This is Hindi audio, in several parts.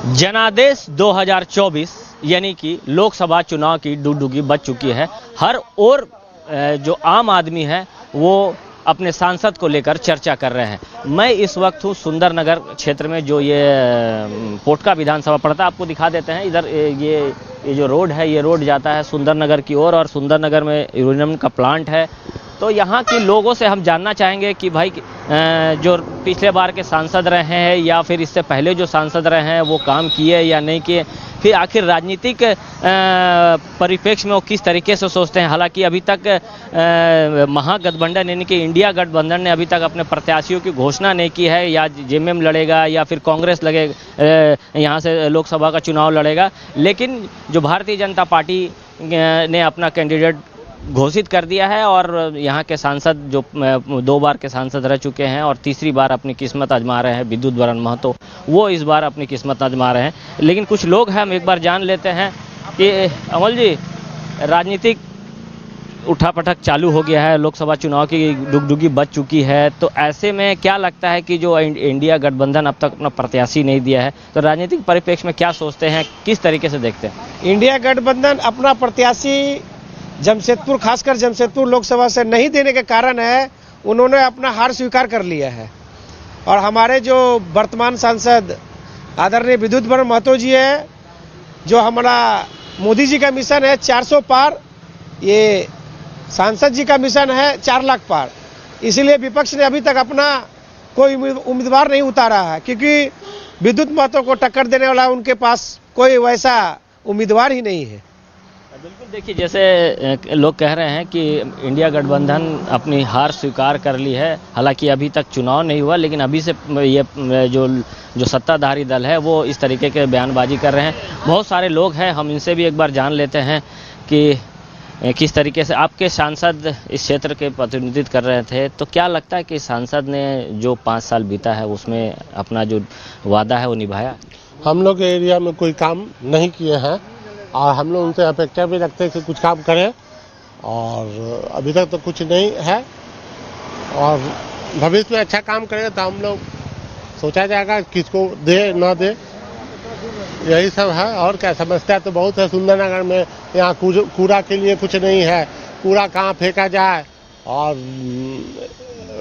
जनादेश 2024 यानी कि लोकसभा चुनाव की डुगडुगी बज चुकी है। हर ओर जो आम आदमी है वो अपने सांसद को लेकर चर्चा कर रहे हैं। मैं इस वक्त हूँ सुंदरनगर क्षेत्र में, जो ये पोटका विधानसभा पड़ता है। आपको दिखा देते हैं, इधर ये जो रोड है, ये रोड जाता है सुंदरनगर की ओर, और सुंदरनगर में यूरेनियम का प्लांट है। तो यहाँ के लोगों से हम जानना चाहेंगे कि भाई जो पिछले बार के सांसद रहे हैं या फिर इससे पहले जो सांसद रहे हैं वो काम किए या नहीं किए, फिर आखिर राजनीतिक परिप्रेक्ष्य में वो किस तरीके से सोचते हैं। हालांकि अभी तक महागठबंधन यानी कि इंडिया गठबंधन ने अभी तक अपने प्रत्याशियों की घोषणा नहीं की है, या जेएमएम लड़ेगा या फिर कांग्रेस यहाँ से लोकसभा का चुनाव लड़ेगा। लेकिन जो भारतीय जनता पार्टी ने अपना कैंडिडेट घोषित कर दिया है, और यहाँ के सांसद जो 2 बार के सांसद रह चुके हैं और तीसरी बार अपनी किस्मत आजमा रहे हैं, विद्युत बरन महतो, वो इस बार अपनी किस्मत आजमा रहे हैं। लेकिन कुछ लोग हैं, हम एक बार जान लेते हैं कि अमल जी, राजनीतिक उठापटक चालू हो गया है, लोकसभा चुनाव की डुगडुगी बज चुकी है। तो ऐसे में क्या लगता है कि जो इंडिया गठबंधन अब तक अपना प्रत्याशी नहीं दिया है, तो राजनीतिक परिप्रेक्ष्य में क्या सोचते हैं, किस तरीके से देखते हैं? इंडिया गठबंधन अपना प्रत्याशी जमशेदपुर, खासकर जमशेदपुर लोकसभा से नहीं देने के कारण है उन्होंने अपना हार स्वीकार कर लिया है। और हमारे जो वर्तमान सांसद आदरणीय विद्युत बरन महतो जी है, जो हमारा मोदी जी का मिशन है 400 पार, ये सांसद जी का मिशन है 4 लाख पार। इसीलिए विपक्ष ने अभी तक अपना कोई उम्मीदवार नहीं उतारा है, क्योंकि विद्युत महतो को टक्कर देने वाला उनके पास कोई वैसा उम्मीदवार ही नहीं है। बिल्कुल, देखिए जैसे लोग कह रहे हैं कि इंडिया गठबंधन अपनी हार स्वीकार कर ली है। हालांकि अभी तक चुनाव नहीं हुआ, लेकिन अभी से ये जो सत्ताधारी दल है वो इस तरीके के बयानबाजी कर रहे हैं। बहुत सारे लोग हैं, हम इनसे भी एक बार जान लेते हैं कि किस तरीके से आपके सांसद इस क्षेत्र के प्रतिनिधित्व कर रहे थे। तो क्या लगता है कि सांसद ने जो 5 साल बीता है उसमें अपना जो वादा है वो निभाया? हम लोग के एरिया में कोई काम नहीं किए हैं और हम लोग उनसे अपेक्षा भी रखते हैं कि कुछ काम करें, और अभी तक तो कुछ नहीं है। और भविष्य में अच्छा काम करेंगे तो हम लोग सोचा जाएगा किसको दे ना दे, यही सब है। और क्या, समस्या तो बहुत है सुंदरनगर में। यहाँ कूड़ा के लिए कुछ नहीं है, कूड़ा कहाँ फेंका जाए, और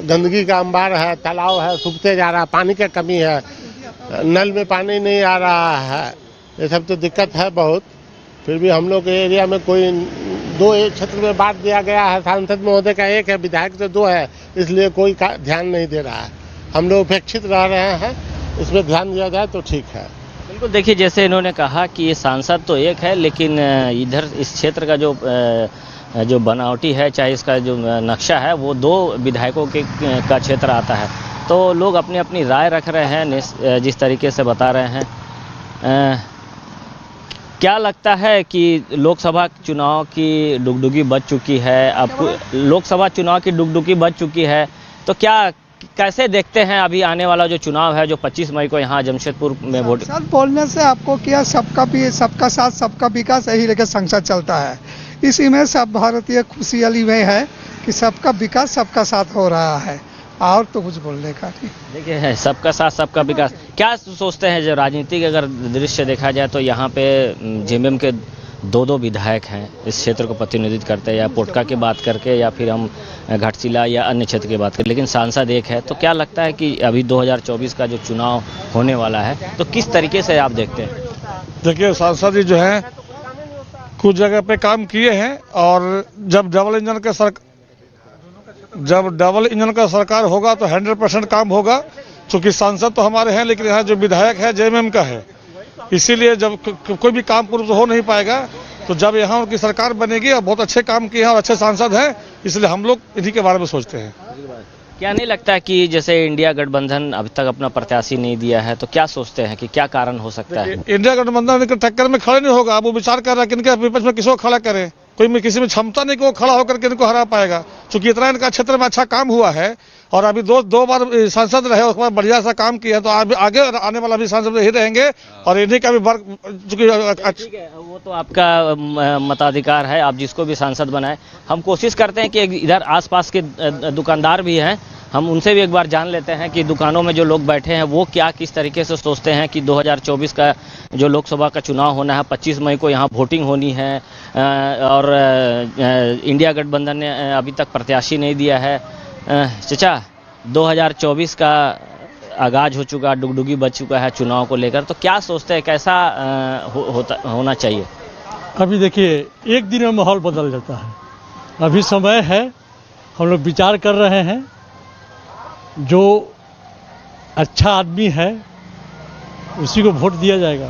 गंदगी का अंबार है, तालाब है सूखते जा रहा है, पानी की कमी है, नल में पानी नहीं आ रहा है, ये सब तो दिक्कत है बहुत। फिर भी हम लोग के एरिया में कोई 2 क्षेत्र में बांट दिया गया है, सांसद महोदय का 1 है, विधायक तो 2 है, इसलिए कोई ध्यान नहीं दे रहा है। हम लोग उपेक्षित रह रहे हैं, इसमें ध्यान दिया जाए तो ठीक है। बिल्कुल, देखिए जैसे इन्होंने कहा कि ये सांसद तो 1 है, लेकिन इधर इस क्षेत्र का जो बनावटी है, चाहे इसका जो नक्शा है, वो 2 विधायकों का क्षेत्र आता है। तो लोग अपनी अपनी राय रख रहे हैं, जिस तरीके से बता रहे हैं। क्या लगता है कि लोकसभा चुनाव की डुगडुगी बज चुकी है? आपको लोकसभा चुनाव की डुगडुगी बज चुकी है, तो कैसे देखते हैं अभी आने वाला जो चुनाव है, जो 25 मई को यहाँ जमशेदपुर में वोट? संसद बोलने से आपको क्या, सबका साथ सबका विकास, यही लेकर संसद चलता है। इसी में सब भारतीय खुशहाली में है कि सबका विकास सबका साथ हो रहा है, और तो कुछ बोलने का नहीं। देखिए, सबका साथ सबका विकास, क्या सोचते हैं? जो राजनीतिक अगर दृश्य देखा जाए तो यहाँ पे जेएमएम के 2 विधायक हैं, इस क्षेत्र को प्रतिनिधित्व करते हैं, या पोटका की बात करके या फिर हम घाटशिला या अन्य क्षेत्र की बात करें, लेकिन सांसद 1 है। तो क्या लगता है कि अभी 2024 का जो चुनाव होने वाला है, तो किस तरीके से आप देखते हैं? देखिए, सांसद जो है कुछ जगह पे काम किए हैं, और जब डबल इंजन का सरकार होगा तो 100% काम होगा। क्योंकि सांसद तो हमारे हैं, लेकिन यहाँ जो विधायक है जेएमएम का है, इसीलिए जब कोई भी काम पूर्ण हो नहीं पाएगा। तो जब यहाँ उनकी सरकार बनेगी, और बहुत अच्छे काम किए हैं और अच्छे सांसद हैं, इसलिए हम लोग इन्हीं के बारे में सोचते हैं। क्या नहीं लगता कि जैसे इंडिया गठबंधन अभी तक अपना प्रत्याशी नहीं दिया है, तो क्या सोचते हैं कि क्या कारण हो सकता है? इंडिया गठबंधन के टक्कर में खड़े नहीं होगा। अब वो विचार कर रहा है कि इनके विपक्ष में किसको खड़ा करें। कोई में किसी में क्षमता नहीं कि वो खड़ा होकर के इनको हरा पाएगा, क्योंकि इतना इनका क्षेत्र में अच्छा काम हुआ है और अभी दो बार सांसद रहे, उसके बाद बढ़िया सा काम किया, तो आगे आने वाला भी सांसद यही रहेंगे और इन्हीं का भी वर्क चूंकि ठीक है, वो तो आपका मताधिकार है, आप जिसको भी सांसद बनाए। हम कोशिश करते हैं कि इधर आसपास के दुकानदार भी हैं, हम उनसे भी एक बार जान लेते हैं कि दुकानों में जो लोग बैठे हैं वो क्या किस तरीके से सोचते हैं कि 2024 का जो लोकसभा का चुनाव होना है, 25 मई को यहाँ वोटिंग होनी है और इंडिया गठबंधन ने अभी तक प्रत्याशी नहीं दिया है। चचा, 2024 का आगाज हो चुका, डुगडुगी बच चुका है चुनाव को लेकर, तो क्या सोचते हैं कैसा होना चाहिए? अभी देखिए, एक दिन में माहौल बदल जाता है। अभी समय है, हम लोग विचार कर रहे हैं, जो अच्छा आदमी है उसी को वोट दिया जाएगा।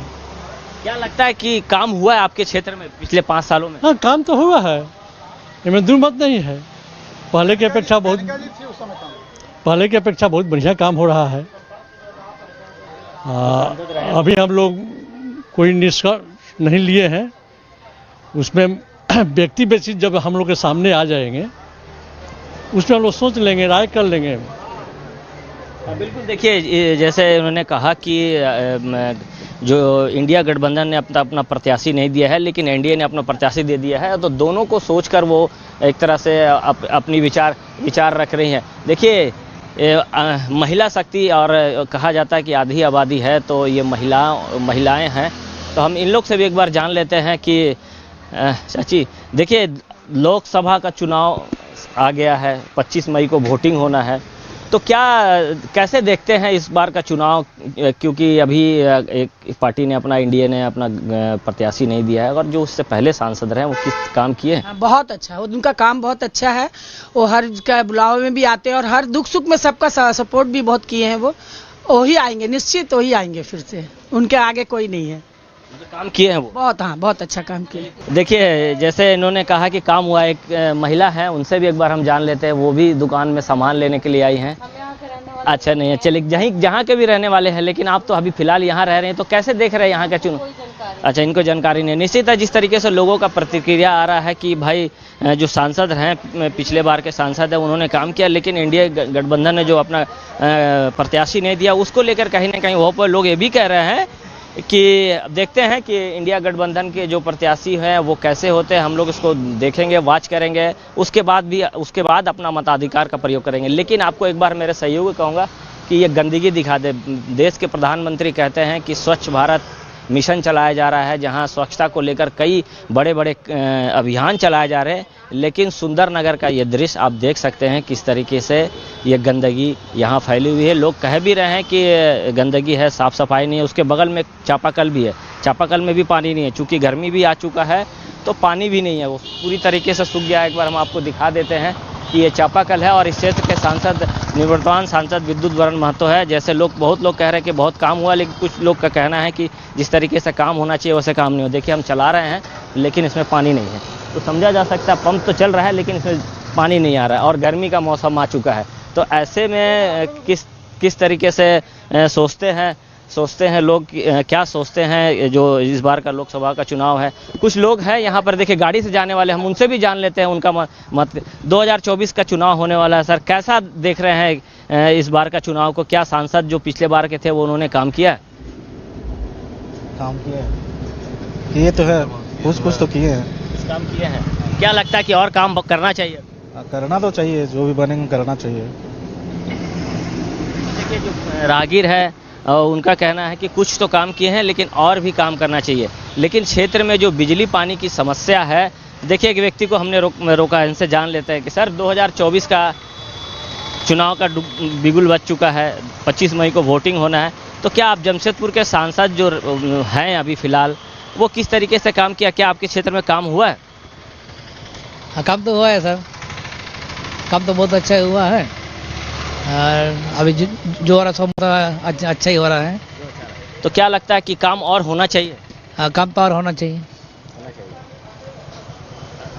क्या लगता है कि काम हुआ है आपके क्षेत्र में पिछले 5 सालों में? हाँ, काम तो हुआ है, इसमें दुर्मत नहीं है। पहले की अपेक्षा बहुत बढ़िया काम हो रहा है। अभी हम लोग कोई निष्कर्ष नहीं लिए हैं, उसमें व्यक्ति बेसिस जब हम लोग के सामने आ जाएंगे उसमें हम लोग सोच लेंगे, राय कर लेंगे। बिल्कुल, देखिए जैसे उन्होंने कहा कि जो इंडिया गठबंधन ने अपना प्रत्याशी नहीं दिया है, लेकिन एनडीए ने अपना प्रत्याशी दे दिया है, तो दोनों को सोचकर वो एक तरह से अपनी विचार रख रही हैं। देखिए, महिला शक्ति और कहा जाता है कि आधी आबादी है, तो ये महिलाएं हैं, तो हम इन लोग से भी एक बार जान लेते हैं कि चाची देखिए, लोकसभा का चुनाव आ गया है, 25 मई को वोटिंग होना है, तो कैसे देखते हैं इस बार का चुनाव? क्योंकि अभी एक पार्टी ने इंडिया ने अपना प्रत्याशी नहीं दिया है, और जो उससे पहले सांसद रहे वो किस काम किए? बहुत अच्छा, उनका काम बहुत अच्छा है। वो हर का बुलावे में भी आते हैं और हर दुख सुख में सबका सपोर्ट भी बहुत किए हैं। वो ही आएंगे, निश्चित वही आएंगे फिर से, उनके आगे कोई नहीं है। काम किए हैं वो बहुत, हाँ, बहुत अच्छा काम किए। देखिए, जैसे इन्होंने कहा कि काम हुआ, एक महिला है, उनसे भी एक बार हम जान लेते हैं, वो भी दुकान में सामान लेने के लिए आई हैं। अच्छा, नहीं है, चलिए, जहाँ के भी रहने वाले हैं, लेकिन आप तो अभी फिलहाल यहाँ रह रहे हैं, तो कैसे देख रहे हैं यहाँ का चुनाव? अच्छा, इनको जानकारी नहीं। निश्चित है, जिस तरीके से लोगों का प्रतिक्रिया आ रहा है कि भाई जो सांसद हैं, पिछले बार के सांसद हैं, उन्होंने काम किया, लेकिन इंडिया गठबंधन ने जो अपना प्रत्याशी नहीं दिया, उसको लेकर कहीं ना कहीं वहाँ पर लोग ये भी कह रहे हैं कि देखते हैं कि इंडिया गठबंधन के जो प्रत्याशी हैं वो कैसे होते हैं, हम लोग इसको देखेंगे, वॉच करेंगे, उसके बाद अपना मताधिकार का प्रयोग करेंगे। लेकिन आपको एक बार मेरे सहयोगी कहूँगा कि ये गंदगी दिखा दे। देश के प्रधानमंत्री कहते हैं कि स्वच्छ भारत मिशन चलाया जा रहा है, जहां स्वच्छता को लेकर कई बड़े बड़े अभियान चलाए जा रहे हैं, लेकिन सुंदर नगर का ये दृश्य आप देख सकते हैं किस तरीके से ये गंदगी यहाँ फैली हुई है। लोग कह भी रहे हैं कि गंदगी है, साफ़ सफाई नहीं है। उसके बगल में चापाकल भी है, चापाकल में भी पानी नहीं है, चूँकि गर्मी भी आ चुका है तो पानी भी नहीं है, वो पूरी तरीके से सूख गया है। एक बार हम आपको दिखा देते हैं कि ये चापाकल है, और इस क्षेत्र के सांसद निवर्तमान सांसद विद्युत वरण महतो है। जैसे बहुत लोग कह रहे हैं कि बहुत काम हुआ, लेकिन कुछ लोग का कहना है कि जिस तरीके से काम होना चाहिए वैसे काम नहीं हो। देखिए, हम चला रहे हैं लेकिन इसमें पानी नहीं है, तो समझा जा सकता है पंप तो चल रहा है लेकिन इसमें पानी नहीं आ रहा है, और गर्मी का मौसम आ चुका है। तो ऐसे में किस तरीके से सोचते हैं लोग, क्या सोचते हैं जो इस बार का लोकसभा का चुनाव है? कुछ लोग हैं यहाँ पर, देखिए गाड़ी से जाने वाले, हम उनसे भी जान लेते हैं उनका मत। 2024 का चुनाव होने वाला है सर, कैसा देख रहे हैं इस बार का चुनाव को? क्या सांसद जो पिछले बार के थे वो उन्होंने काम किया? काम किए तो है, कुछ तो किए हैं, काम किए हैं। क्या लगता है कि और काम करना चाहिए? करना तो चाहिए, जो भी बनेंगे करना चाहिए। देखिए, जो राहगीर है और उनका कहना है कि कुछ तो काम किए हैं लेकिन और भी काम करना चाहिए। लेकिन क्षेत्र में जो बिजली पानी की समस्या है, देखिए एक व्यक्ति को हमने रोका, इनसे जान लेते हैं कि सर 2024 का चुनाव का बिगुल बज चुका है, 25 मई को वोटिंग होना है, तो क्या आप जमशेदपुर के सांसद जो हैं अभी फ़िलहाल, वो किस तरीके से काम किया? क्या आपके क्षेत्र में काम हुआ है? हाँ, काम तो हुआ है सर, काम तो बहुत अच्छा हुआ है, और अभी जो हो रहा है अच्छा ही हो रहा है। तो क्या लगता है कि काम और होना चाहिए? हाँ, काम तो और होना चाहिए।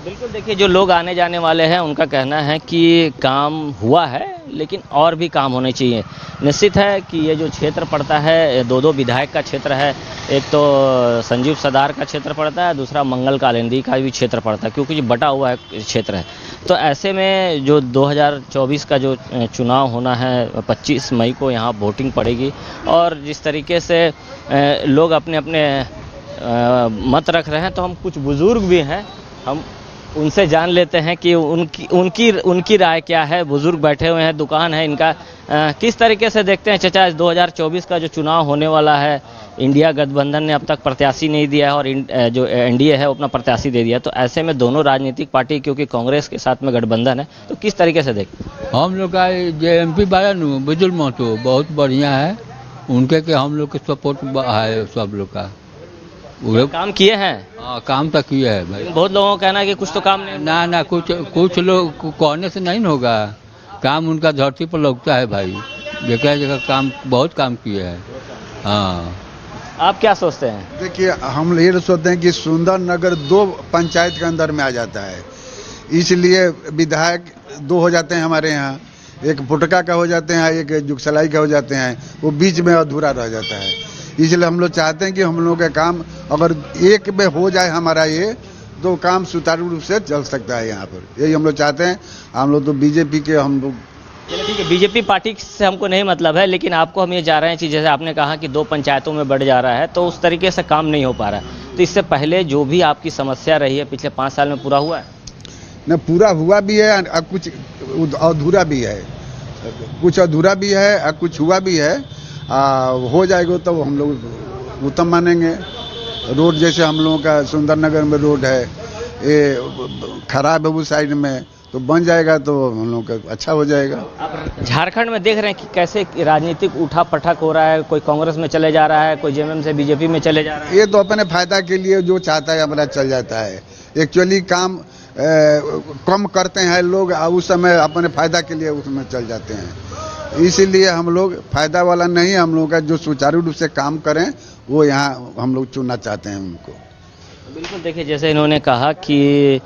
बिल्कुल, देखिए जो लोग आने जाने वाले हैं उनका कहना है कि काम हुआ है लेकिन और भी काम होने चाहिए। निश्चित है कि ये जो क्षेत्र पड़ता है, दो विधायक का क्षेत्र है, एक तो संजीव सदार का क्षेत्र पड़ता है, दूसरा मंगल कालिंदी का भी क्षेत्र पड़ता है, क्योंकि ये बटा हुआ है क्षेत्र है। तो ऐसे में जो 2024 का जो चुनाव होना है, 25 मई को यहाँ वोटिंग पड़ेगी और जिस तरीके से लोग अपने अपने मत रख रहे हैं, तो हम कुछ बुजुर्ग भी हैं, हम उनसे जान लेते हैं कि उनकी राय क्या है। बुजुर्ग बैठे हुए हैं, दुकान है इनका। किस तरीके से देखते हैं चाचा, 2024 का जो चुनाव होने वाला है, इंडिया गठबंधन ने अब तक प्रत्याशी नहीं दिया है और जो एनडीए है वो अपना प्रत्याशी दे दिया, तो ऐसे में दोनों राजनीतिक पार्टी क्योंकि कांग्रेस के साथ में गठबंधन है, तो किस तरीके से देखते हैं? हम लोग का जो एमपी वाला बुजुर्ग महतो बहुत बढ़िया है, उनके के हम लोग के सपोर्ट है सब लोग का। वो काम किए हैं? हाँ, काम तो किए है भाई। बहुत लोगों का कहना है कि कुछ तो काम नहीं। ना कुछ लोग कहने से नहीं होगा, काम उनका धरती पर लगता है भाई। जगह जगह काम, बहुत काम किए हैं। हाँ, आप क्या सोचते हैं? देखिए, हम ये सोचते हैं कि सुंदर नगर 2 पंचायत के अंदर में आ जाता है, इसलिए विधायक 2 हो जाते हैं हमारे यहाँ। एक पुटका का हो जाते हैं, एक जुगसलाई का हो जाते हैं, वो बीच में अधूरा रह जाता है। इसलिए हम लोग चाहते हैं कि हम लोगों का काम अगर एक में हो जाए हमारा ये, तो काम सुचारू रूप से चल सकता है यहाँ पर। यही हम लोग चाहते हैं। हम लोग तो बीजेपी के हम लोग, ठीक है, बीजेपी पार्टी से हमको नहीं मतलब है, लेकिन आपको हम ये जा रहे हैं कि जैसे आपने कहा कि 2 पंचायतों में बढ़ जा रहा है, तो उस तरीके से काम नहीं हो पा रहा है। तो इससे पहले जो भी आपकी समस्या रही है पिछले 5 साल में पूरा हुआ है? न पूरा हुआ भी है और कुछ अधूरा भी है, कुछ अधूरा भी है और कुछ हुआ भी है। हो जाएगा तो हम लोग उत्तम मानेंगे। रोड जैसे हम लोगों का सुंदर नगर में रोड है, ये खराब है उस साइड में, तो बन जाएगा तो हम लोग का अच्छा हो जाएगा। आप झारखंड में देख रहे हैं कि कैसे राजनीतिक उठा पटक हो रहा है, कोई कांग्रेस में चले जा रहा है, कोई जेएमएम से बीजेपी में चले जा रहा है। ये तो अपने फायदा के लिए जो चाहता है अपना चल जाता है। एक्चुअली काम कम करते हैं लोग, उस समय अपने फायदा के लिए उसमें चल जाते हैं। इसीलिए हम लोग फायदा वाला नहीं, हम लोग का जो सुचारू रूप से काम करें वो यहाँ हम लोग चुनना चाहते हैं उनको। बिल्कुल, देखिए जैसे इन्होंने कहा कि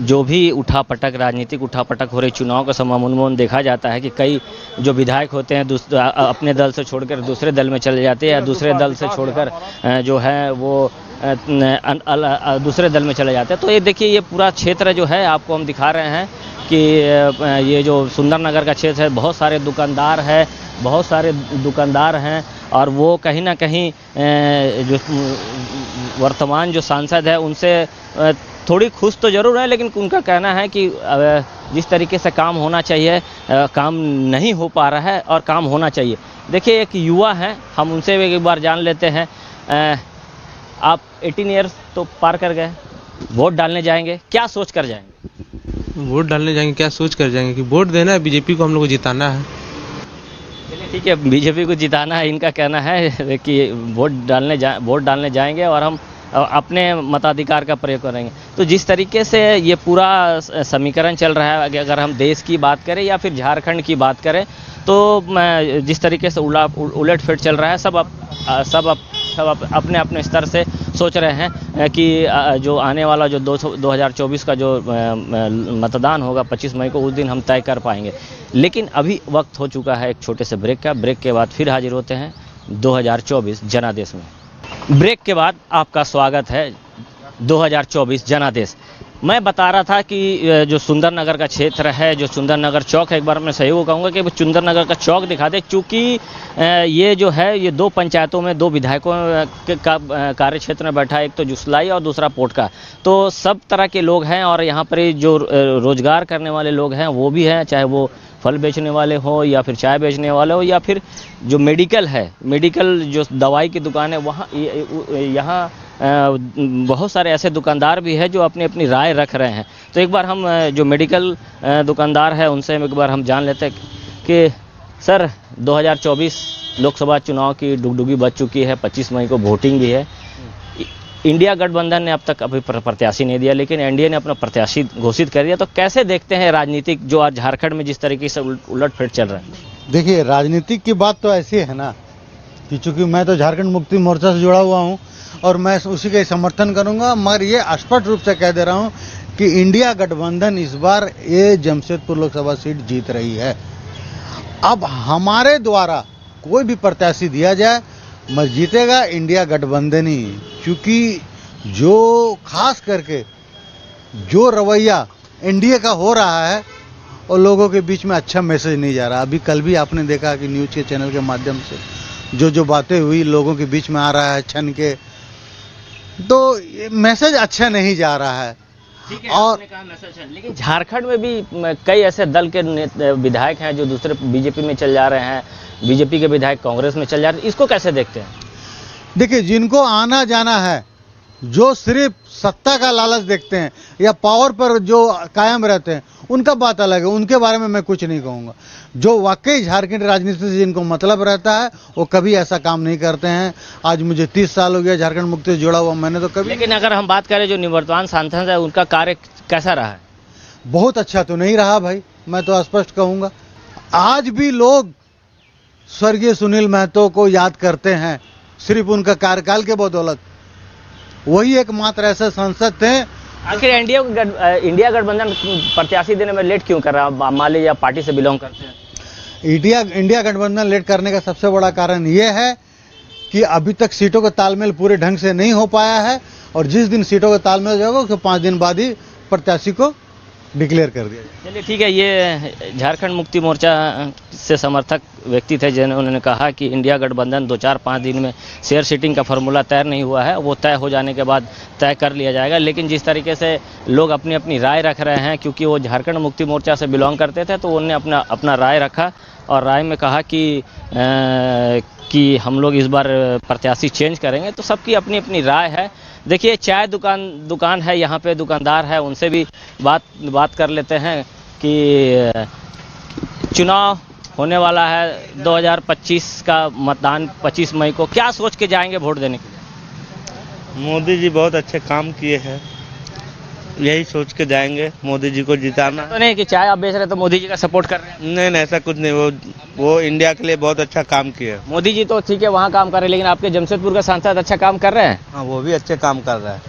जो भी उठापटक, राजनीतिक उठापटक हो रही, चुनाव का समामून देखा जाता है कि कई जो विधायक होते हैं अपने दल से छोड़कर दूसरे दल में चले जाते हैं, या दूसरे दल से छोड़कर जो है वो दूसरे दल में चले जाते हैं। तो ये देखिए, ये पूरा क्षेत्र जो है आपको हम दिखा रहे हैं कि ये जो सुंदर नगर का क्षेत्र है, बहुत सारे दुकानदार हैं और वो कहीं ना कहीं जो वर्तमान जो सांसद है उनसे थोड़ी खुश तो ज़रूर है, लेकिन उनका कहना है कि जिस तरीके से काम होना चाहिए काम नहीं हो पा रहा है और काम होना चाहिए। देखिए, एक युवा हैं, हम उनसे एक बार जान लेते हैं। आप 18 ईयर्स तो पार कर गए, वोट डालने जाएंगे, क्या सोच कर जाएंगे? वोट डालने जाएंगे, क्या सोच कर जाएंगे कि वोट देना है, बीजेपी को हम लोग को जिताना है। ठीक है, बीजेपी को जिताना है, इनका कहना है कि वोट डालने जाएंगे और हम अपने मताधिकार का प्रयोग करेंगे। तो जिस तरीके से ये पूरा समीकरण चल रहा है, अगर हम देश की बात करें या फिर झारखंड की बात करें, तो जिस तरीके से उलट फेट चल रहा है, सब अपने अपने स्तर से सोच रहे हैं कि जो आने वाला जो 2024 का जो मतदान होगा 25 मई को, उस दिन हम तय कर पाएंगे। लेकिन अभी वक्त हो चुका है एक छोटे से ब्रेक का। ब्रेक के बाद फिर हाजिर होते हैं 2024 जनादेश में। ब्रेक के बाद आपका स्वागत है 2024 जनादेश। मैं बता रहा था कि जो सुंदर नगर का क्षेत्र है, जो सुंदर नगर चौक है, एक बार मैं सही वो कहूँगा कि वो सुंदर नगर का चौक दिखा दे, चूँकि ये जो है ये 2 पंचायतों में 2 विधायकों का कार्य क्षेत्र में बैठा है, एक तो जुगसलाई और दूसरा पोटका। तो सब तरह के लोग हैं और यहाँ पर जो रोजगार करने वाले लोग हैं वो भी हैं, चाहे वो फल बेचने वाले हो या फिर चाय बेचने वाले हो या फिर जो मेडिकल है, मेडिकल जो दवाई की दुकान है, वहाँ यहाँ बहुत सारे ऐसे दुकानदार भी हैं जो अपनी अपनी राय रख रहे हैं। तो एक बार हम जो मेडिकल दुकानदार है उनसे एक बार हम जान लेते हैं कि सर 2024 लोकसभा चुनाव की डुगडुगी बज चुकी है, 25 मई को वोटिंग भी है। इंडिया गठबंधन ने अब तक अभी प्रत्याशी नहीं दिया, लेकिन एनडीए ने अपना प्रत्याशी घोषित कर दिया। तो कैसे देखते हैं राजनीतिक जो आज झारखंड में जिस तरीके से उलटफेर चल रहा है? देखिए, राजनीतिक की बात तो ऐसी है ना कि चूंकि मैं तो झारखंड मुक्ति मोर्चा से जुड़ा हुआ हूँ और मैं उसी का समर्थन करूंगा। मगर ये स्पष्ट रूप से कह दे रहा हूं कि इंडिया गठबंधन इस बार ये जमशेदपुर लोकसभा सीट जीत रही है। अब हमारे द्वारा कोई भी प्रत्याशी दिया जाए मगर जीतेगा इंडिया गठबंधन ही, क्योंकि जो खास करके जो रवैया एनडीए का हो रहा है और लोगों के बीच में अच्छा मैसेज नहीं जा रहा। अभी कल भी आपने देखा कि न्यूज़ के चैनल के माध्यम से जो बातें हुई लोगों के बीच में आ रहा है छन के, तो ये मैसेज अच्छा नहीं जा रहा है। ठीक है, और आपने कहा मैसेज है, लेकिन झारखंड में भी कई ऐसे दल के विधायक हैं जो दूसरे बीजेपी में चल जा रहे हैं, बीजेपी के विधायक कांग्रेस में चल जा रहे हैं, इसको कैसे देखते हैं? देखिए, जिनको आना जाना है, जो सिर्फ सत्ता का लालच देखते हैं या पावर पर जो कायम रहते हैं, उनका बात अलग है, उनके बारे में मैं कुछ नहीं कहूँगा। जो वाकई झारखंड राजनीति से जिनको मतलब रहता है वो कभी ऐसा काम नहीं करते हैं। आज मुझे 30 साल हो गया झारखंड मुक्ति से जुड़ा हुआ, मैंने तो कभी। लेकिन अगर हम बात करें जो निवर्तमान सांसद है उनका कार्य कैसा रहा है? बहुत अच्छा तो नहीं रहा भाई, मैं तो स्पष्ट कहूँगा। आज भी लोग स्वर्गीय सुनील महतो को याद करते हैं सिर्फ उनका कार्यकाल के बदौलत। वही एकमात्र ऐसे सांसद थे। आखिर इंडिया गठबंधन प्रत्याशी देने में लेट क्यों कर रहा है? मान लीजिए आप पार्टी से बिलोंग करते हैं। इंडिया गठबंधन लेट करने का सबसे बड़ा कारण ये है कि अभी तक सीटों का तालमेल पूरे ढंग से नहीं हो पाया है, और जिस दिन सीटों का तालमेल हो जाएगा उसके 5 दिन बाद ही प्रत्याशी को डिक्लेयर कर दिया जाएगा। चलिए ठीक है, ये झारखंड मुक्ति मोर्चा से समर्थक व्यक्ति थे जिन्होंने कहा कि इंडिया गठबंधन 2-4-5 दिन में शेयर सीटिंग का फॉर्मूला तय नहीं हुआ है, वो तय हो जाने के बाद तय कर लिया जाएगा। लेकिन जिस तरीके से लोग अपनी अपनी राय रख रहे हैं, क्योंकि वो झारखंड मुक्ति मोर्चा से बिलोंग करते थे, तो उन्होंने अपना राय रखा और राय में कहा कि हम लोग इस बार प्रत्याशी चेंज करेंगे। तो सबकी अपनी अपनी राय है। देखिए, चाय दुकान है यहाँ पे, दुकानदार है, उनसे भी बात कर लेते हैं कि चुनाव होने वाला है 2025 का मतदान 25 मई को, क्या सोच के जाएंगे वोट देने के लिए? मोदी जी बहुत अच्छे काम किए हैं, यही सोच के जाएंगे, मोदी जी को जिताना। तो नहीं कि चाय आप बेच रहे तो मोदी जी का सपोर्ट कर रहे हैं? नहीं, ऐसा कुछ नहीं, वो इंडिया के लिए बहुत अच्छा काम किए। मोदी जी तो ठीक है वहाँ काम कर रहे हैं, लेकिन आपके जमशेदपुर का सांसद अच्छा काम कर रहे हैं? हाँ, वो भी अच्छे काम कर रहा है।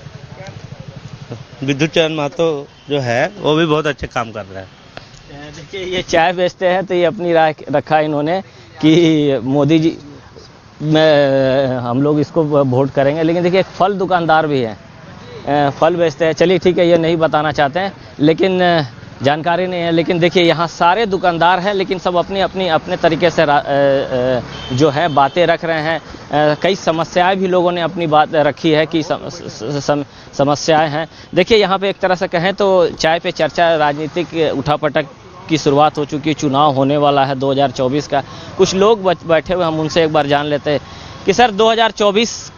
विद्युत चरण महतो जो है वो भी बहुत अच्छे काम कर रहा है। देखिए, ये चाय बेचते हैं तो ये अपनी राय रखा इन्होंने कि मोदी जी में हम लोग इसको वोट करेंगे। लेकिन देखिए, एक फल दुकानदार भी है, फल बेचते हैं। चलिए ठीक है, ये नहीं बताना चाहते हैं, लेकिन जानकारी नहीं है। लेकिन देखिए, यहाँ सारे दुकानदार हैं, लेकिन सब अपने तरीके से जो है बातें रख रहे हैं। कई समस्याएं भी लोगों ने अपनी बात रखी है कि समस्याएं हैं। देखिए, यहाँ पे एक तरह से कहें तो चाय पे चर्चा, राजनीतिक उठापटक की शुरुआत हो चुकी है। चुनाव होने वाला है 2024 का। कुछ लोग बैठे हुए, हम उनसे एक बार जान लेते हैं कि सर 2024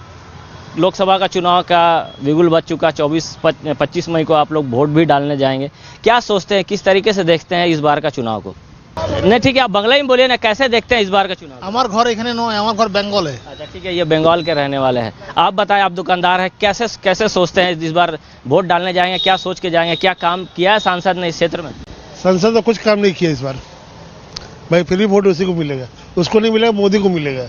लोकसभा का चुनाव का बिगुल बज चुका। 25 मई को आप लोग वोट भी डालने जाएंगे, क्या सोचते हैं, किस तरीके से देखते हैं इस बार का चुनाव को? नहीं ठीक है, आप बंगला में बोलिए ना, कैसे देखते हैं इस बार का चुनाव? हमार घर एखने नो है, हमार घर बंगाल है। अच्छा ठीक है, ये बंगाल के रहने वाले हैं। आप बताएं, आप दुकानदार हैं, कैसे सोचते हैं इस बार वोट डालने जाएंगे, क्या सोच के जाएंगे, क्या काम किया है सांसद ने इस क्षेत्र में? संसद ने कुछ काम नहीं किया इस बार भाई, फिर भी वोट उसी को मिलेगा, उसको नहीं मिलेगा, मोदी को मिलेगा।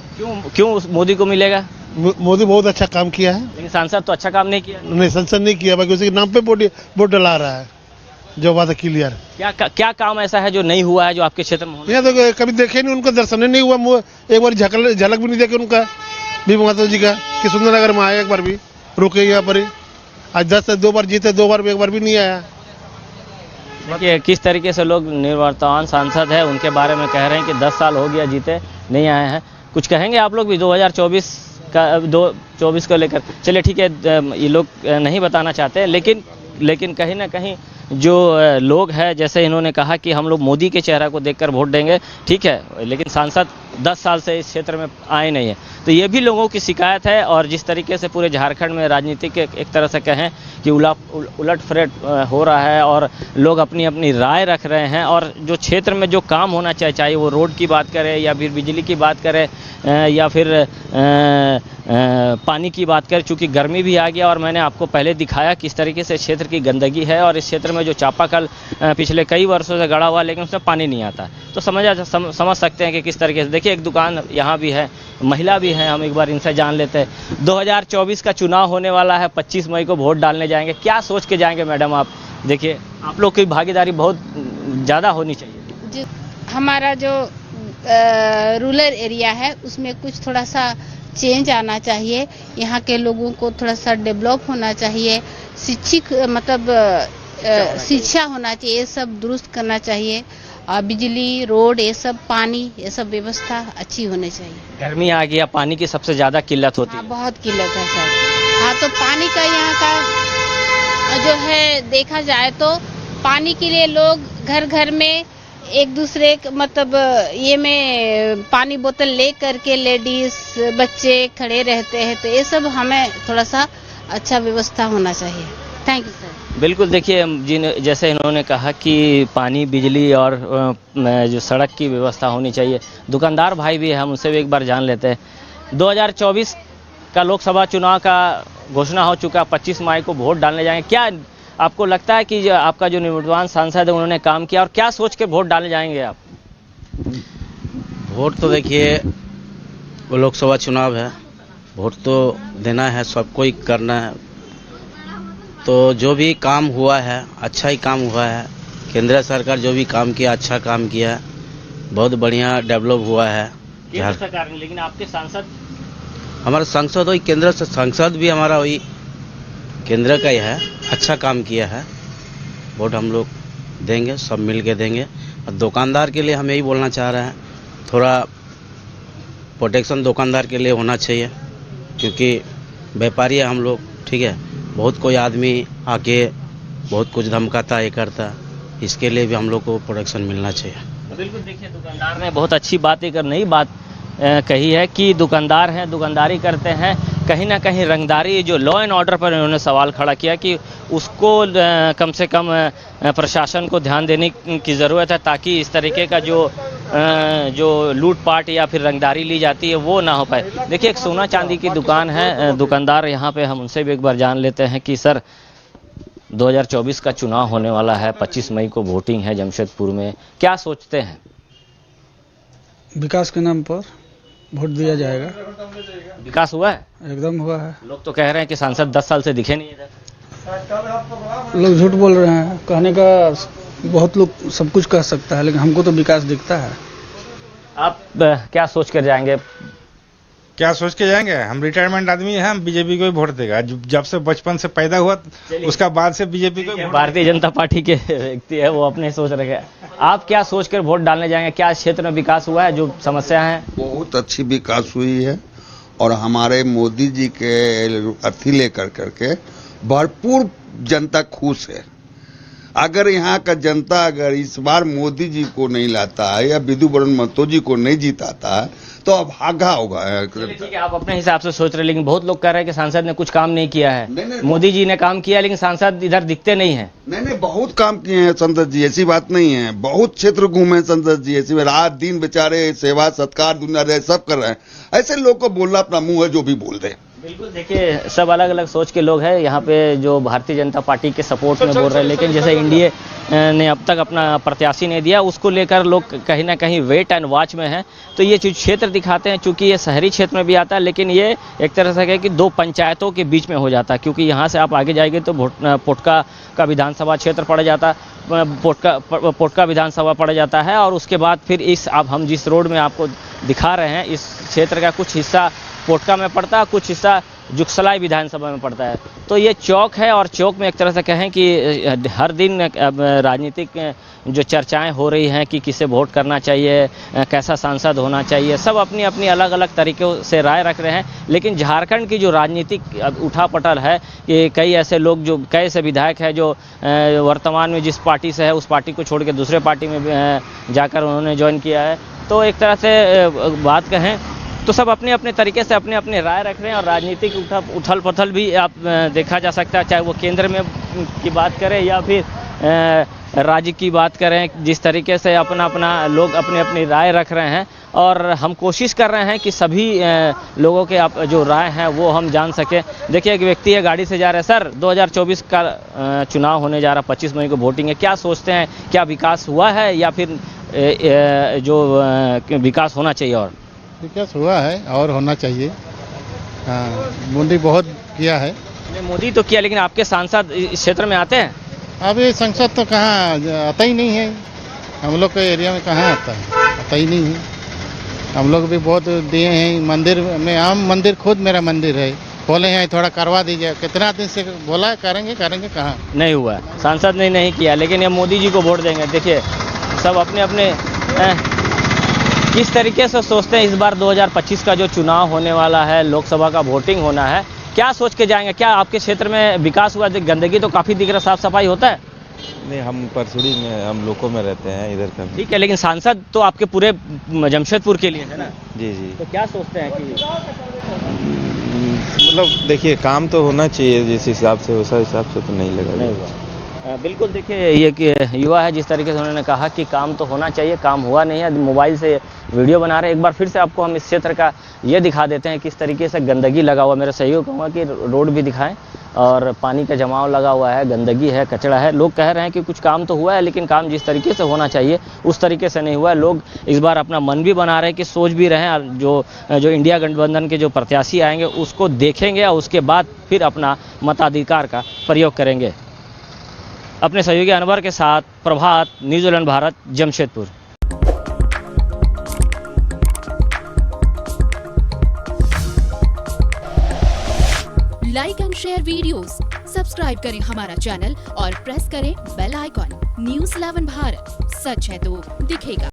क्यों मोदी को मिलेगा? मोदी बहुत अच्छा काम किया है। लेकिन सांसद तो अच्छा काम नहीं किया। नहीं, संसद नहीं किया, बाकी उसी के नाम पे वोट डला रहा है, जो बात है क्लियर। क्या काम ऐसा है जो नहीं हुआ है जो आपके क्षेत्र में? यहाँ तो कभी देखे नहीं, उनका दर्शन नहीं हुआ, एक बार झलक भी नहीं देखे उनका भी माता जी का कि सुंदरनगर में आया, एक बार भी रुके यहाँ पर ही। आज 10 से 2 बार जीते, 2 बार एक बार भी नहीं आया। देखिए किस तरीके से लोग निवर्तमान सांसद है उनके बारे में कह रहे हैं कि 10 साल हो गया जीते नहीं आए हैं। कुछ कहेंगे आप लोग भी 2024 को लेकर? चलिए ठीक है, ये लोग नहीं बताना चाहते, लेकिन कहीं ना कहीं जो लोग हैं, जैसे इन्होंने कहा कि हम लोग मोदी के चेहरा को देखकर वोट देंगे, ठीक है, लेकिन सांसद 10 साल से इस क्षेत्र में आए नहीं है। तो ये भी लोगों की शिकायत है। और जिस तरीके से पूरे झारखंड में राजनीतिक एक तरह से कहें कि उलट-फलट हो रहा है और लोग अपनी अपनी राय रख रहे हैं, और जो क्षेत्र में जो काम होना चाहे वो रोड की बात करें या फिर बिजली की बात करें या फिर पानी की बात करें, चूँकि गर्मी भी आ गया और मैंने आपको पहले दिखाया किस तरीके से क्षेत्र की गंदगी है, और इस क्षेत्र में जो चापाकल पिछले कई वर्षों से गड़ा हुआ, लेकिन उसमें पानी नहीं आता। तो समझ सकते हैं कि किस तरीके से। देखिए एक दुकान यहाँ भी है, महिला भी है, हम एक बार इनसे जान लेते हैं। 2024 का चुनाव होने वाला है, 25 मई को वोट डालने जाएंगे, क्या सोच के जाएंगे मैडम आप? देखिए आप लोग की भागीदारी बहुत ज़्यादा होनी चाहिए। हमारा जो रूरल एरिया है उसमें कुछ थोड़ा सा चेंज आना चाहिए, यहाँ के लोगों को थोड़ा सा डेवलप होना चाहिए, शिक्षा होना चाहिए, ये सब दुरुस्त करना चाहिए, और बिजली, रोड, ये सब पानी, ये सब व्यवस्था अच्छी होनी चाहिए। गर्मी आ गया, पानी की सबसे ज़्यादा किल्लत होती है। बहुत किल्लत है सर। हाँ, तो पानी का यहाँ का जो है देखा जाए तो पानी के लिए लोग घर घर में एक दूसरे ये में पानी बोतल ले करके लेडीज बच्चे खड़े रहते हैं, तो ये सब हमें थोड़ा सा अच्छा व्यवस्था होना चाहिए। Thank you sir. बिल्कुल, देखिए जैसे इन्होंने कहा कि पानी, बिजली और जो सड़क की व्यवस्था होनी चाहिए। दुकानदार भाई भी है, हम उनसे भी एक बार जान लेते हैं। 2024 का लोकसभा चुनाव का घोषणा हो चुका, 25 मई को वोट डालने जाएंगे। क्या आपको लगता है कि आपका जो निवर्तमान सांसद है उन्होंने काम किया, और क्या सोच के वोट डालने जाएंगे आप? वोट तो देखिए, वो लोकसभा चुनाव है, वोट तो देना है, सबको ही करना है। तो जो भी काम हुआ है अच्छा ही काम हुआ है। केंद्र सरकार जो भी काम किया अच्छा काम किया, बहुत बढ़िया डेवलप हुआ है। केंद्र सरकार ने, लेकिन आपके सांसद? हमारा सांसद वही केंद्र से, सांसद भी हमारा वही केंद्र का ही है, अच्छा काम किया है। वोट हम लोग देंगे, सब मिल के देंगे। और दुकानदार के लिए हम यही बोलना चाह रहे हैं, थोड़ा प्रोटेक्शन दुकानदार के लिए होना चाहिए, क्योंकि व्यापारी है हम लोग, ठीक है। बहुत कोई आदमी आके बहुत कुछ धमकाता है, करता, इसके लिए भी हम लोग को प्रोटेक्शन मिलना चाहिए। बिल्कुल, देखिए दुकानदार ने बहुत अच्छी बात, एक नई बात कही है कि दुकानदार हैं, दुकानदारी करते हैं, कहीं ना कहीं रंगदारी, जो लॉ एंड ऑर्डर पर इन्होंने सवाल खड़ा किया कि उसको कम से कम प्रशासन को ध्यान देने की ज़रूरत है, ताकि इस तरीके का जो लूटपाट या फिर रंगदारी ली जाती है वो ना हो पाए। देखिए एक सोना चांदी की दुकान है, दुकानदार यहाँ पे, हम उनसे भी एक बार जान लेते हैं कि सर 2024 का चुनाव होने वाला है, 25 मई को वोटिंग है जमशेदपुर में, क्या सोचते हैं? विकास के नाम पर वोट दिया जाएगा। विकास हुआ है? एकदम हुआ है। लोग तो कह रहे हैं कि सांसद 10 साल से दिखे नहीं इधर। लोग झूठ बोल रहे हैं, कहने का बहुत लोग सब कुछ कह सकता है, लेकिन हमको तो विकास दिखता है। आप क्या सोच कर जाएंगे? क्या सोच के जाएंगे? हम रिटायरमेंट आदमी हैं, हम बीजेपी को ही वोट देगा। जब से बचपन से पैदा हुआ उसका बाद से बीजेपी को। भारतीय जनता पार्टी के व्यक्ति है, वो अपने सोच रखे। आप क्या सोचकर वोट डालने जाएंगे? क्या क्षेत्र में विकास हुआ है, जो समस्या है? बहुत अच्छी विकास हुई है, और हमारे मोदी जी के अर्थी लेकर करके भरपूर जनता खुश है। अगर यहाँ का जनता अगर इस बार मोदी जी को नहीं लाता है या विधु बरन महतो जी को नहीं जिताता है तो अब भागा होगा। ठीक है, आप अपने हिसाब से सोच रहे, लेकिन बहुत लोग कह रहे हैं कि सांसद ने कुछ काम नहीं किया है। मोदी जी ने काम किया, लेकिन सांसद इधर दिखते नहीं हैं। नहीं, बहुत काम किए हैं सांसद जी, ऐसी बात नहीं है। बहुत क्षेत्र घूमे सांसद जी, ऐसी रात दिन बेचारे सेवा सत्कार दुनिया रहे, सब कर रहे हैं। ऐसे लोग को बोलना अपना मुंह है, जो भी बोल दे। बिल्कुल, देखिए सब अलग अलग सोच के लोग हैं यहाँ पे, जो भारतीय जनता पार्टी के सपोर्ट में बोल रहे हैं, लेकिन जैसे एनडीए ने अब तक अपना प्रत्याशी नहीं दिया, उसको लेकर लोग कहीं ना कहीं वेट एंड वॉच में हैं। तो ये क्षेत्र दिखाते हैं, चूंकि ये शहरी क्षेत्र में भी आता है, लेकिन ये एक तरह से है कि दो पंचायतों के बीच में हो जाता है, क्योंकि यहाँ से आप आगे जाएंगे तो पोटका का विधानसभा क्षेत्र पड़ जाता है, पोटका विधानसभा पड़ जाता है, और उसके बाद फिर अब हम जिस रोड में आपको दिखा रहे हैं, इस क्षेत्र का कुछ हिस्सा पोटका में पड़ता है, कुछ हिस्सा जुगसलाई विधानसभा में पड़ता है। तो ये चौक है, और चौक में एक तरह से कहें कि हर दिन राजनीतिक जो चर्चाएं हो रही हैं कि किसे वोट करना चाहिए, कैसा सांसद होना चाहिए, सब अपनी अपनी अलग अलग तरीक़ों से राय रख रहे हैं। लेकिन झारखंड की जो राजनीतिक उठापटल है कि कई ऐसे लोग, जो कई ऐसे विधायक हैं जो वर्तमान में जिस पार्टी से है उस पार्टी को छोड़ के दूसरे पार्टी में जाकर उन्होंने ज्वाइन किया है। तो एक तरह से बात कहें तो सब अपने अपने तरीके से अपने अपने राय रख रहे हैं, और राजनीतिक उथल पुथल भी आप देखा जा सकता है, चाहे वो केंद्र में की बात करें या फिर राज्य की बात करें। जिस तरीके से अपना अपना लोग अपनी अपनी राय रख रहे हैं, और हम कोशिश कर रहे हैं कि सभी लोगों के आप जो राय हैं वो हम जान सकें। देखिए एक व्यक्ति है गाड़ी से जा रहे हैं। सर 2024 का चुनाव होने जा रहा, 25 मई को वोटिंग है, क्या सोचते हैं, क्या विकास हुआ है या फिर जो विकास होना चाहिए? और विकास हुआ है और होना चाहिए। हाँ, मोदी बहुत किया है। मोदी तो किया, लेकिन आपके सांसद इस क्षेत्र में आते हैं? अभी संसद तो कहाँ आता ही नहीं है, हम लोग के एरिया में कहाँ आता है, आता ही नहीं है। हम लोग भी बहुत दिए हैं मंदिर में, आम मंदिर खुद मेरा मंदिर है, बोले हैं थोड़ा करवा दीजिए, कितना दिन से बोला करेंगे कहाँ नहीं हुआ। सांसद ने नहीं किया, लेकिन ये मोदी जी को वोट देंगे। देखिए सब अपने अपने किस तरीके से सोचते हैं। इस बार 2025 का जो चुनाव होने वाला है, लोकसभा का वोटिंग होना है, क्या सोच के जाएंगे? क्या आपके क्षेत्र में विकास हुआ? गंदगी तो काफ़ी दिख रहा, साफ सफाई होता है? नहीं, हम परसुड़ी में, हम लोगों में रहते हैं इधर का। ठीक है, लेकिन सांसद तो आपके पूरे जमशेदपुर के लिए है ना? जी जी। तो क्या सोचते हैं कि मतलब देखिए काम तो होना चाहिए, जिस हिसाब से उस हिसाब से तो नहीं लगा। बिल्कुल, देखिए ये कि युवा है, जिस तरीके से उन्होंने कहा कि काम तो होना चाहिए, काम हुआ नहीं है, मोबाइल से वीडियो बना रहे हैं। एक बार फिर से आपको हम इस क्षेत्र का ये दिखा देते हैं किस तरीके से गंदगी लगा हुआ। मेरा सहयोग कहूँगा कि रोड भी दिखाएं, और पानी का जमाव लगा हुआ है, गंदगी है, कचरा है। लोग कह रहे हैं कि कुछ काम तो हुआ है, लेकिन काम जिस तरीके से होना चाहिए उस तरीके से नहीं हुआ है। लोग इस बार अपना मन भी बना रहे हैं कि सोच भी रहे हैं, जो इंडिया गठबंधन के जो प्रत्याशी आएंगे उसको देखेंगे और उसके बाद फिर अपना मताधिकार का प्रयोग करेंगे। अपने सहयोगी अनवर के साथ Prabhat, New Zealand Bharat, Jamshedpur. Like and share videos, subscribe करें हमारा चैनल और प्रेस करें बेल आइकॉन। न्यूज़ 11 भारत, सच है तो दिखेगा।